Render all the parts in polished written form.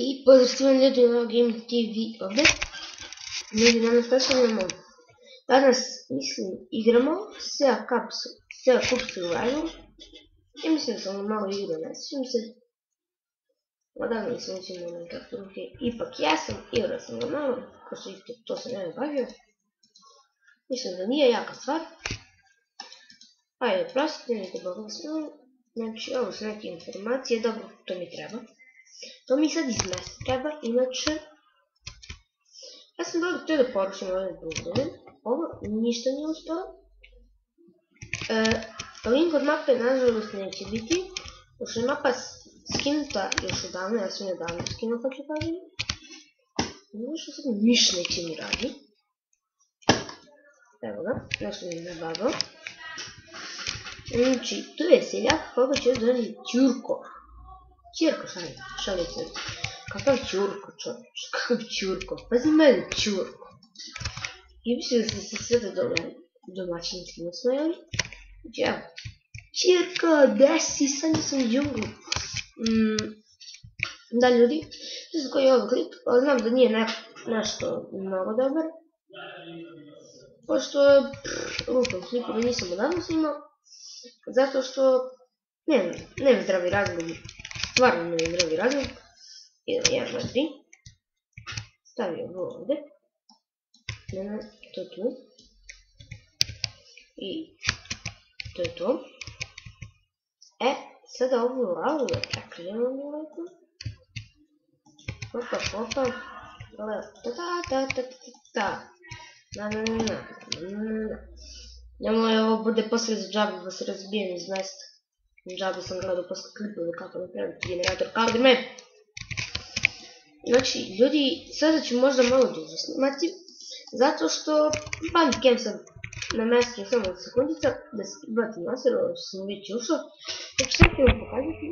I pozdrav svima ljudi na Game TV ovdje. Ljudi, danas predstavljamo. Danas, igramo Sea Cup Survival. I mislim da sam ga malo igrao, ne sjećam se. Odavno nisam učinio na kakve ruke. Ipak ja sam igrao sam ga malo, ko što vidite, to sam ja bavio. Mislim da nije jaka stvar. Ajde, prostite mi te Boga smilu. Znači, ovo su neke informacije, dobro, to mi treba. To mi sad izmesti treba, inače... Ja sam dobro htio da porušim ove bugove. Ovo ništa nije uspio. Link od mape nažalost neće biti. Pošto je mapa skinuta još odavno, ja sam je odavno skinuo pa ću kažem. Nešto sad niš neće mi radi. Evo ga, nešto mi je nabagao. Znači, tu je seljak koga će zvati Ćurko. Ćurko, šalim se. Kakav Ćurko, čovječ, kakav Ćurko, pazi mene Ćurko. I mislim da ste se sve da domaćinski nasmejali. Znači evo, Ćurko, desi, sad nisam u džunglu. Da ljudi, ne znam koji je ovo klip, ali znam da nije nešto mnogo dobar. Pošto rukom klipove nisam odavno snimao. Zato što nemam zdravi razlog, stvarno nemam zdravi razlog. Idemo 1, 2, 3. Stavio ovo ovdje. To tu. I to je to. Sada ovu lavu da prekrijemo lepo. Hopa. Nemoj ovo bude posle za džabu da se razbijem iz mesta. Džabu sam gledao posle klipove kako napraviti generator kaldime. Znači, ljudi, sada ću možda malo duže snimati, zato što bandicam sam na mjestu samo od sekundica, da se batim nasir, ovo što sam već ušao. Znači, sad ću vam pokazati,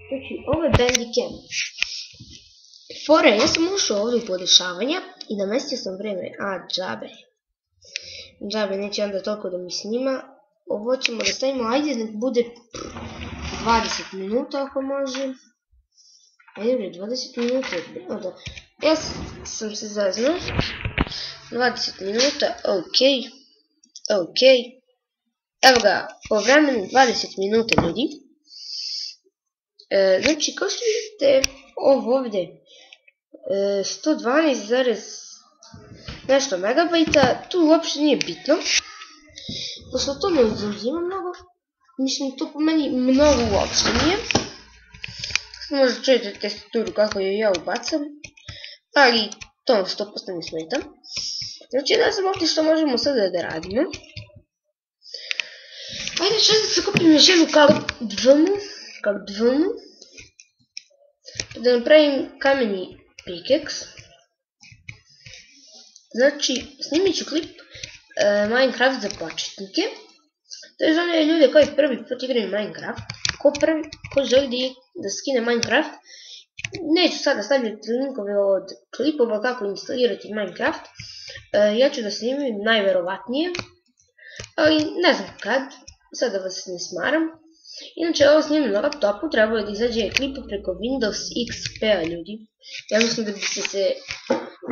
znači, ovo je bandicam. Fore, ja sam ušao ovdje u podešavanja i namestio sam vreme, džabe neće onda toliko da mi snima. Ovo ćemo da stavimo, ajde nek bude 20 minuta ako može. Ajde bre, 20 minuta, ja sam se zaznao. 20 minuta, ok. Evo ga, po vremenu 20 minuta ljudi. Znači, kao što vidite, ovo ovdje 112, nešto megabajta, tu uopšte nije bitno. Pošto to ne zauzima mnogo, mislim to po meni mnogo uopšte nije. Možda čujete teksturu kako je ja ubacam, ali to 100% ne smetam. Znači ne znam ovdje što možemo sada da radimo. Ajde čas da se kupim još jednu kalibdvonu, da napravim kameni pickaxe. Znači snimit ću klip Minecraft za početnike. To je za one ljude koji prvi put igraju Minecraft. Ko želi da skine Minecraft, neću sada stavljati linkove od klipova kako instalirati Minecraft. Ja ću da snimim najverovatnije, ali ne znam kad, sada vas ne smaram. Inače ovo snimim na laptopu, trebalo je da izađe klipu preko Windows XP-a ljudi. Ja mislim da biste se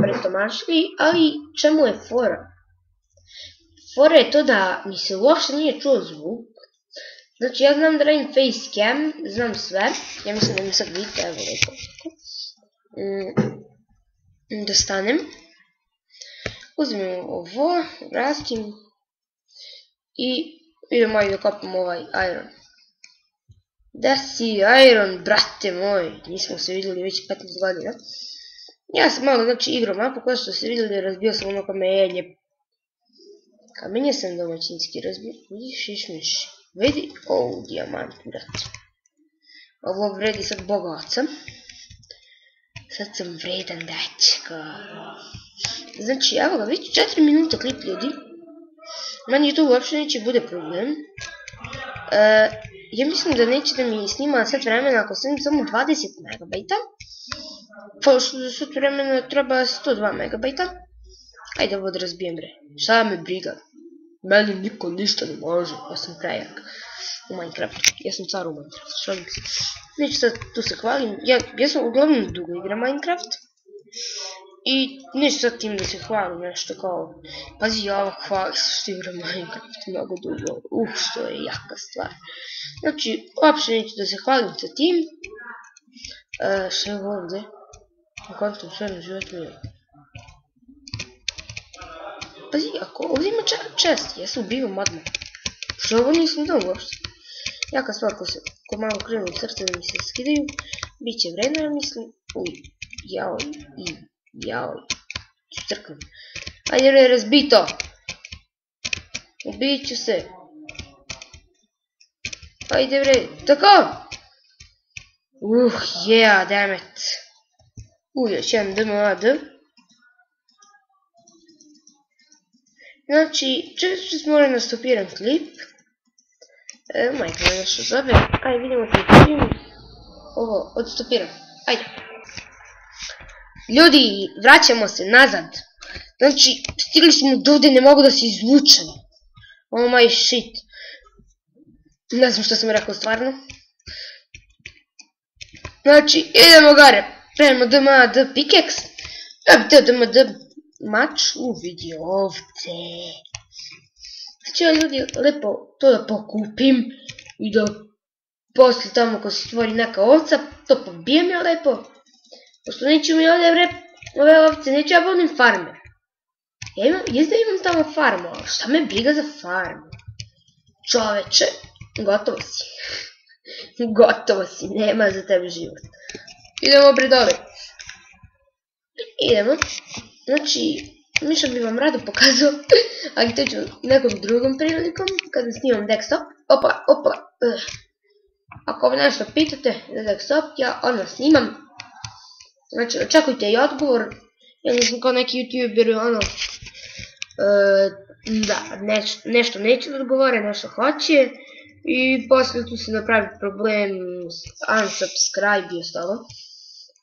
pretomašili, ali čemu je fora? Fora je to da mi se uopšte nije čuo zvuk. Znači ja znam da radim facecam, znam sve, ja mislim da mi sad vidite, evo lepo. Da stanem. Uzmem ovo, vratim i idemo da kopam ovaj iron. Da si iron, brate moj, nismo se vidjeli već 15 godina. Ja sam malo znači igrao mapu, kao što ste vidjeli razbio sam ono kamenje. Kamenje sam domaćinski razbio, vidiš išmiš. Vidi, dijamant, brate. Ovo vredi sad bogaca. Sad sam vredan dečko. Znači, evo ga, već 4 minuta klip ljudi. Meni to uopšte neće bude problem. Ja mislim da neće da mi snima sad vremena ako snimim samo 20 megabajta. Pošto sad vremena treba 102 megabajta. Ajde ovo da razbijem bre. Šta me briga. Meni niko ništa ne može, ja sam prejak. u Minecraftu. Ja sam car u Minecraftu, šalim se. Neću sad tu se hvalim, ja sam uglavnom dugo igram Minecraft. I neću sad tim da se hvalim nešto kao, pazi ja ovo hvali se što igram Minecraft mnogo dugo, što je jaka stvar. Znači, uopšte neću da se hvalim sa tim. Što je ovdje? Na kontom stvarno život mi je. Pazi, ako ovdje ima čest, ja se ubivam odmah. Što ovo nisam dao uopšte. Jaka stvar ko malo krenu srce da mi se skidaju, bit će vredno, ja mislim. Uj, jaoj, crknem. Ajde bre, razbi to. Ubit ću se. Ajde bre, tako. Yeah, damn it. Još jedan DMAD. Znači, često moram da stopiram klip. Majka me nešto zove. Ajde, vidimo klip. Ovo, odstopiram. Ajde. Ljudi, vraćamo se nazad. Znači, stigli smo do ovdje, ne mogu da se izvučem. Oh my shit. Ne znam što sam rekao stvarno. Znači, idemo gore. Prema DMAD pickaxe. Ja bi teo DMAD mač. Vidi ovce. Znači, ja ljudi lepo to da pokupim. I da posle tamo ko se stvori neka ovca, to pobijem ja lepo. Pošto neću mi ovdje ove ovce, neću ja budem farmer. Jezda imam tamo farmu, ali šta me briga za farmu? Čoveče, gotovo si. Gotovo si, nema za tebe život. Idemo bre dole. Idemo. Znači, Miša bi vam rado pokazao, ali to ću nekom drugom prilikom, kada snimam desktop. Opa. Ako me nešto pitate za desktop, ja odmah snimam. Znači, očekujte i odgovor. Ja nisam kao neki youtuber, nešto neće da odgovore, nešto hoće. I posle tu se napravi problem unsubscribe i ostalo.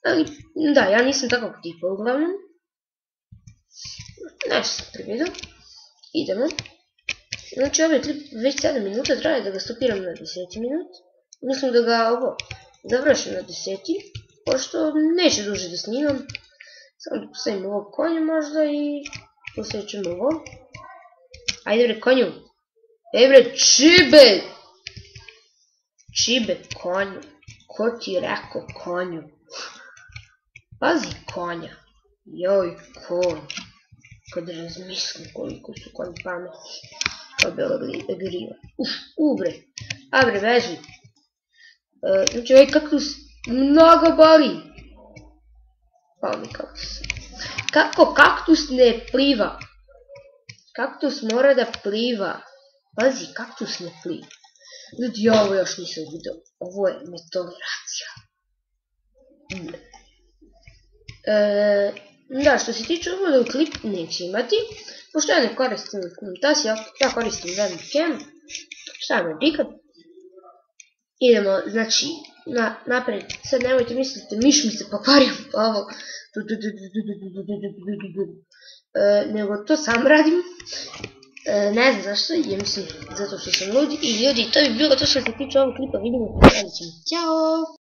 Ali, da, ja nisam takvog tipa uglavnom. Nešto sam prividio. Idemo. Znači, ovaj klip već 7 minuta, traje da ga stopiram na 10 minut. Mislim da ga ovo završim na 10. Pošto neće duže da snimam. Samo da postavim ovog konja možda i posjećam ovo. Ajde bre konju. Ej bre čibe. Čibe konju. Ko ti rekao konju? Pazi konja. Joj konj. Kad razmislim koliko su konji pametni. Kao bela griva. Bre. A bre veži. Znači ovaj kaktus mnogo boli. Pao mi kaktus. Kako kaktus ne pliva? Kaktus mora da pliva. Pazi, kaktus ne pliva. Ljudi, ja ovo još nisam vidio. Ovo je metoleracija. Da, što se tiče uvoda u klip neće imati. Pošto ja ne koristim komentasi, ja koristim webcam. Šta me briga? Idemo, znači, napred. Sad nemojte mislite, miš mi se pokvario ovo. Nego to sam radim. Ne znam zašto, ja mislim zato što sam lud. I ljudi, to bi bilo to što se tiče ovog klipa. Vidimo u sljedećem. Ćao!